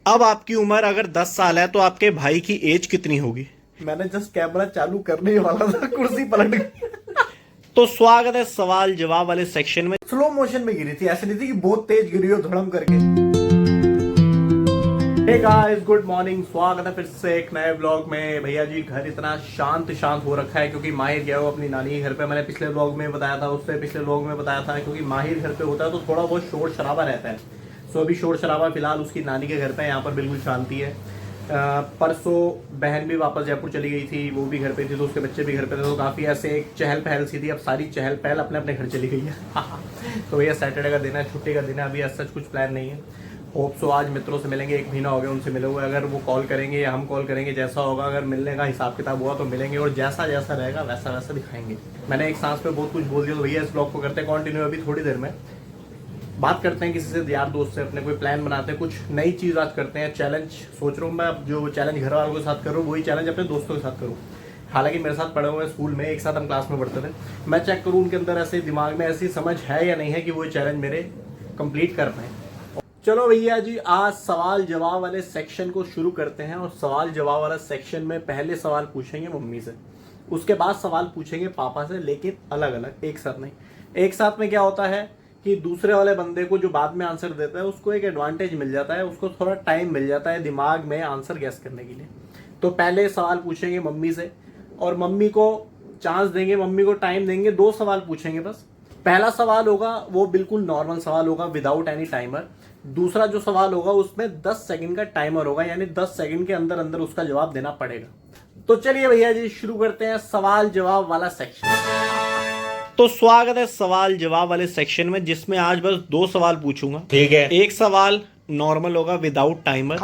अब आपकी उम्र अगर 10 साल है तो आपके भाई की एज कितनी होगी? मैंने जस्ट कैमरा चालू करने ही वाला था, कुर्सी पलट गई। तो स्वागत है सवाल जवाब वाले सेक्शन में। स्लो मोशन में गिरी थी, ऐसे नहीं थी कि बहुत तेज गिरी हो धड़म करके। Hey guys, good morning. स्वागत है फिर से एक नए ब्लॉग में। भैया जी घर इतना शांत शांत हो रखा है क्योंकि माहिर गया हो अपनी नानी के घर पे। मैंने पिछले ब्लॉग में बताया था, उससे पिछले ब्लॉग में बताया था, क्योंकि माहिर घर पे होता है तो थोड़ा बहुत शोर शराबा रहता है। सो अभी शोर शराबा फिलहाल उसकी नानी के घर पे है, यहाँ पर बिल्कुल शांति है। परसों बहन भी वापस जयपुर चली गई थी, वो भी घर पे थी, तो उसके बच्चे भी घर पे थे, तो काफ़ी ऐसे एक चहल पहल सी थी। अब सारी चहल पहल अपने अपने घर चली गई है। तो भैया सैटरडे का दिन है, छुट्टी का दिन है, अभी ऐसा कुछ प्लान नहीं है। होप सो आज मित्रों से मिलेंगे, एक महीना हो गया उनसे मिले हुए। अगर वो कॉल करेंगे या हम कॉल करेंगे, जैसा होगा, अगर मिलने का हिसाब किताब हुआ तो मिलेंगे, और जैसा जैसा रहेगा वैसा वैसा दिखाएंगे। मैंने एक सांस पे बहुत कुछ बोल दिया, तो भैया इस ब्लॉग को करते हैं कंटिन्यू। अभी थोड़ी देर में बात करते हैं किसी से, यार दोस्त से, अपने कोई प्लान बनाते हैं, कुछ नई चीज़ आज करते हैं। चैलेंज सोच रहा हूँ मैं, अब जो चैलेंज घर वालों के साथ करूँ वही चैलेंज अपने दोस्तों के साथ करूँ। हालांकि मेरे साथ पढ़े हुए स्कूल में, एक साथ हम क्लास में पढ़ते थे। मैं चेक करूँ उनके अंदर ऐसे दिमाग में ऐसी समझ है या नहीं है कि वो चैलेंज मेरे कंप्लीट कर पाए। चलो भैया जी, आज सवाल जवाब वाले सेक्शन को शुरू करते हैं। और सवाल जवाब वाला सेक्शन में पहले सवाल पूछेंगे मम्मी से, उसके बाद सवाल पूछेंगे पापा से, लेकिन अलग अलग, एक साथ नहीं। एक साथ में क्या होता है कि दूसरे वाले बंदे को जो बाद में आंसर देता है उसको एक एडवांटेज मिल जाता है, उसको थोड़ा टाइम मिल जाता है दिमाग में आंसर गैस करने के लिए। तो पहले सवाल पूछेंगे मम्मी से, और मम्मी को चांस देंगे, मम्मी को टाइम देंगे, 2 सवाल पूछेंगे बस। पहला सवाल होगा वो बिल्कुल नॉर्मल सवाल होगा, विदाउट एनी टाइमर। दूसरा जो सवाल होगा उसमें 10 सेकंड का टाइमर होगा, यानी 10 सेकंड के अंदर अंदर उसका जवाब देना पड़ेगा। तो चलिए भैया जी शुरू करते हैं सवाल जवाब वाला सेक्शन। तो स्वागत है सवाल जवाब वाले सेक्शन में, जिसमें आज बस 2 सवाल पूछूंगा। ठीक है। एक सवाल नॉर्मल होगा विदाउट टाइमर,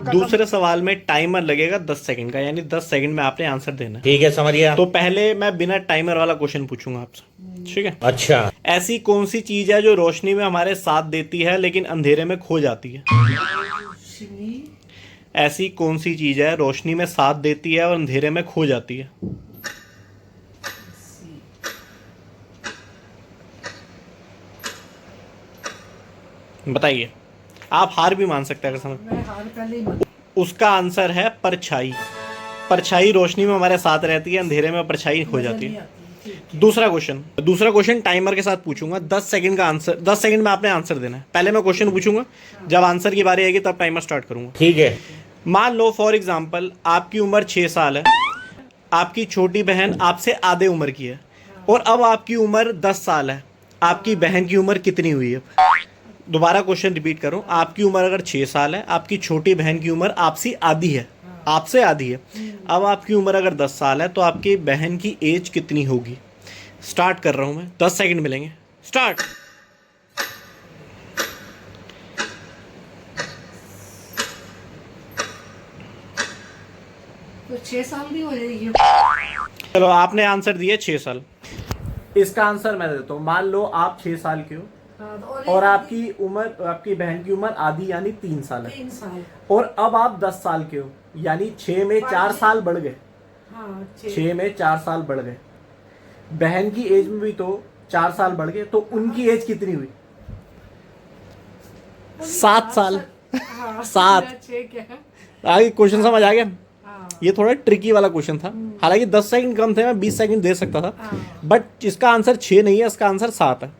दूसरे सवाल में टाइमर लगेगा 10 सेकंड का, यानी 10 सेकंड में आपने आंसर देना है। ठीक है, समझ गया। तो पहले मैं बिना टाइमर वाला क्वेश्चन पूछूंगा आपसे, ठीक है? अच्छा। ऐसी कौन सी चीज है जो रोशनी में हमारे साथ देती है लेकिन अंधेरे में खो जाती है? ऐसी कौन सी चीज है रोशनी में साथ देती है और अंधेरे में खो जाती है? बताइए। आप हार भी मान सकते हैं अगर समझ। मैं हार पहले ही उसका आंसर है परछाई। परछाई रोशनी में हमारे साथ रहती है, अंधेरे में परछाई खो जाती है। दूसरा क्वेश्चन टाइमर के साथ पूछूंगा। 10 सेकंड का आंसर, 10 सेकंड में आपने आंसर देना है। पहले मैं क्वेश्चन पूछूंगा, जब आंसर की बारी आएगी तब टाइमर स्टार्ट करूंगा। ठीक है। मान लो फॉर एग्जाम्पल आपकी उम्र 6 साल है, आपकी छोटी बहन आपसे आधे उम्र की है, और अब आपकी उम्र 10 साल है। आपकी बहन की उम्र कितनी हुई है? दोबारा क्वेश्चन रिपीट करूं। आपकी उम्र अगर 6 साल है, आपकी छोटी बहन की उम्र आपसे आधी है, आपसे आधी है। अब आपकी उम्र अगर 10 साल है तो आपकी बहन की एज कितनी होगी? स्टार्ट कर रहा हूं मैं, 10 सेकंड मिलेंगे। स्टार्ट। तो 6 साल भी हो जाएगी। चलो आपने आंसर दिया 6 साल। इसका आंसर मैं देता हूँ। मान लो आप 6 साल के हो, और आपकी उम्र, आपकी बहन की उम्र आधी यानी 3 साल है। 3 साल। और अब आप 10 साल के हो, यानी 6 में 4 साल बढ़ गए। हाँ, 6 में 4 साल बढ़ गए। बहन की एज में भी तो 4 साल बढ़ गए, तो उनकी एज कितनी हुई? 7 साल। हाँ, 7। 6 क्या है? आगे क्वेश्चन समझ आ गया? हाँ, ये थोड़ा ट्रिकी वाला क्वेश्चन था, हालांकि 10 सेकंड कम थे, मैं 20 सेकंड दे सकता था, हाँ, बट इसका आंसर 6 नहीं है, इसका आंसर 7 है।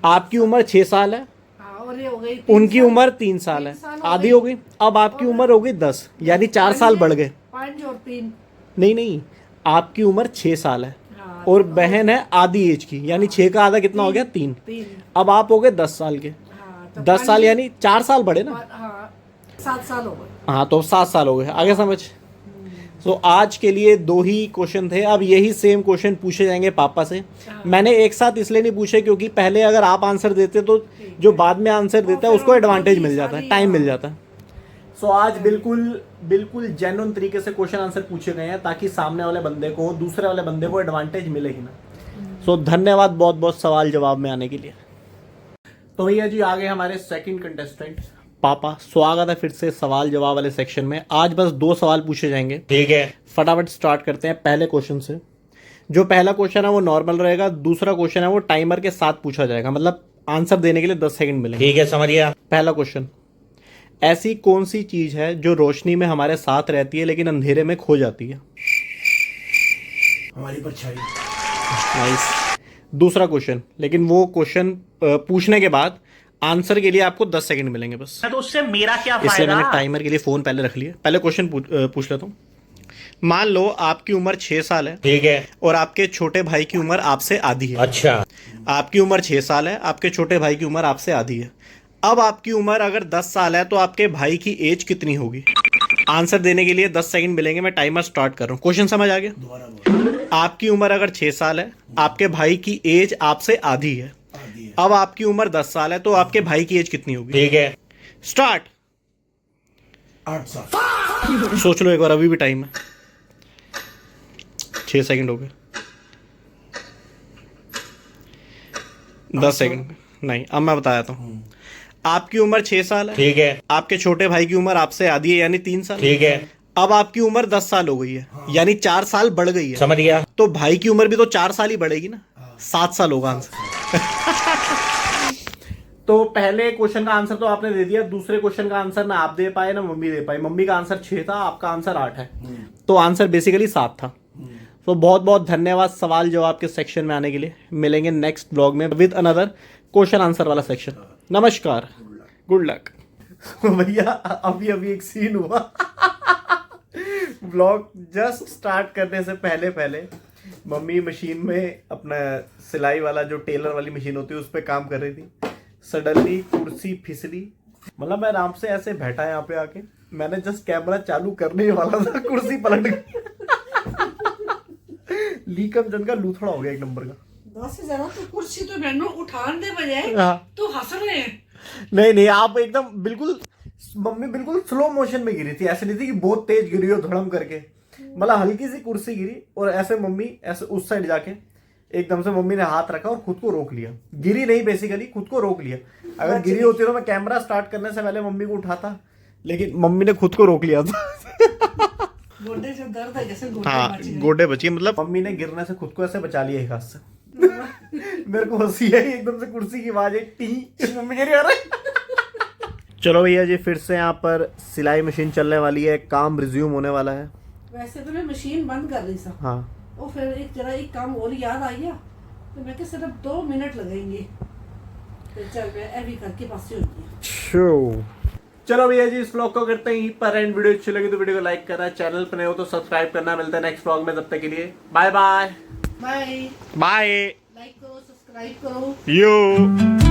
आपकी उम्र 6 साल है, हाँ, और ये हो गई 3 उनकी साल। उम्र 3 साल है, 3 साल आधी हो गई। अब आपकी उम्र हो गई 10, यानी 4 साल बढ़ गए। 5 और 3। नहीं, आपकी उम्र 6 साल है हाँ, और बहन है आधी एज की, यानी 6 का आधा कितना हो गया? 3। 3। अब आप हो गए 10 साल के। हाँ, तो 10 साल यानी 4 साल बढ़े ना। हाँ, 7 साल हो गए। हाँ, तो 7 साल हो गए। आगे समझ। तो आज के लिए 2 ही क्वेश्चन थे। अब यही सेम क्वेश्चन पूछे जाएंगे पापा से। मैंने एक साथ इसलिए नहीं पूछे क्योंकि पहले अगर आप आंसर देते तो जो बाद में आंसर देता है उसको एडवांटेज मिल जाता है, टाइम मिल जाता है। सो आज बिल्कुल जेन्युइन तरीके से क्वेश्चन आंसर पूछे गए हैं, ताकि सामने वाले बंदे को, दूसरे वाले बंदे को एडवांटेज मिले ही ना। सो धन्यवाद बहुत बहुत सवाल जवाब में आने के लिए। तो भैया जी आगे हमारे सेकंड कंटेस्टेंट पापा, स्वागत है फिर से सवाल जवाब वाले सेक्शन में। आज बस 2 सवाल पूछे जाएंगे। ठीक है। फटाफट स्टार्ट करते हैं पहले क्वेश्चन से। जो पहला क्वेश्चन है वो नॉर्मल रहेगा, दूसरा क्वेश्चन है वो टाइमर के साथ पूछा जाएगा, मतलब आंसर देने के लिए 10 सेकंड मिलेंगे। ठीक है, समझ गया। पहला क्वेश्चन, ऐसी कौन सी चीज है जो रोशनी में हमारे साथ रहती है लेकिन अंधेरे में खो जाती है? हमारी परछाई। नाइस। दूसरा क्वेश्चन, लेकिन वो क्वेश्चन पूछने के बाद आंसर के लिए आपको 10 सेकंड मिलेंगे बस। तो उससे मेरा क्या इसलिए फायदा? मैंने टाइमर के लिए फोन पहले रख लिया। पहले क्वेश्चन पूछ लेता हूँ। मान लो आपकी उम्र 6 साल है, ठीक है। और आपके छोटे भाई की उम्र आपसे आधी है। अच्छा। आपकी उम्र 6 साल है, आपके छोटे भाई की उम्र आपसे आधी है। अब आपकी उम्र अगर 10 साल है तो आपके भाई की एज कितनी होगी? आंसर देने के लिए 10 सेकंड मिलेंगे। मैं टाइमर स्टार्ट कर रहा हूँ। क्वेश्चन समझ आ गया? आपकी उम्र अगर 6 साल है, आपके भाई की एज आपसे आधी है। अब आपकी उम्र 10 साल है तो आपके भाई की एज कितनी होगी? ठीक है। स्टार्ट। 8 साल। सोच लो एक बार, अभी भी टाइम है। 6 सेकंड हो गए। 10 सेकंड नहीं, अब मैं बता देता हूँ। आपकी उम्र 6 साल है, ठीक है। आपके छोटे भाई की उम्र आपसे आधी है यानी 3 साल। ठीक है। अब आपकी उम्र 10 साल हो गई है, यानी 4 साल बढ़ गई है। समझ गया। तो भाई की उम्र भी तो 4 साल ही बढ़ेगी ना। 7 साल होगा आंसर। तो पहले क्वेश्चन का आंसर तो आपने दे दिया, दूसरे क्वेश्चन का आंसर ना आप दे पाए ना मम्मी दे पाई। मम्मी का आंसर 6 था, आपका आंसर 8 है। तो आंसर बेसिकली 7 था। तो बहुत बहुत धन्यवाद सवाल जवाब के सेक्शन में आने के लिए। मिलेंगे नेक्स्ट ब्लॉग में विद अनदर क्वेश्चन आंसर वाला सेक्शन। नमस्कार, गुड लक। भैया अभी अभी एक सीन हुआ। ब्लॉग जस्ट स्टार्ट करने से पहले पहले मम्मी मशीन में अपना सिलाई वाला जो टेलर वाली मशीन होती है उस पर काम कर रही थी। सडनली कुर्सी फिसली, मतलब मैं आराम से ऐसे बैठा यहाँ पे आके, मैंने जस्ट कैमरा चालू करने ही वाला था, कुर्सी पलट गई। लीकम जन का लूथड़ा हो गया एक नंबर का। 10 से ज्यादा तो कुर्सी तो बहनों उठाने दे बजाय हाँ। तो हंस रहे हैं। नहीं नहीं, आप एकदम बिल्कुल, मम्मी बिल्कुल स्लो मोशन में गिरी थी। ऐसे नहीं थी कि बहुत तेज गिरी हो धड़म करके, मतलब हल्की सी कुर्सी गिरी और ऐसे मम्मी ऐसे उस साइड जाके एकदम से मम्मी ने हाथ रखा और खुद को रोक लिया। गिरी नहीं, बेसिकली खुद को रोक लिया। अगर गिरी होती तो मैं कैमरा स्टार्ट करने से पहले मम्मी को उठाता, लेकिन मम्मी ने खुद को रोक लिया था। गोडे से दर्द है जैसे गोडे हाँ, मच गए। गोडे बची, मतलब मम्मी ने गिरने से खुद को ऐसे बचा लिया एक हाथ से। मेरे को हंसी आई, एकदम से कुर्सी की आवाज आई, टी मम्मी कह रही अरे। चलो भैया जी, फिर से यहाँ पर सिलाई मशीन चलने वाली है, काम रिज्यूम होने वाला है। वैसे तो मैं मशीन बंद कर रही था, हाँ, और फिर एक काम और याद आ गया, तो मैं सिर्फ 2 मिनट लगेंगे, तो चल मैं अभी करके पास हो गया। चलो भैया जी, इस व्लॉग को करते हैं यहीं पर एंड। वीडियो अच्छी लगी तो वीडियो को लाइक करना, चैनल पर नए हो तो सब्सक्राइब करना। मिलता है नेक्स्ट व्लॉग में, तब तक के लिए bye bye. Bye. Bye. Like करो, सब्सक्राइब करो। यू।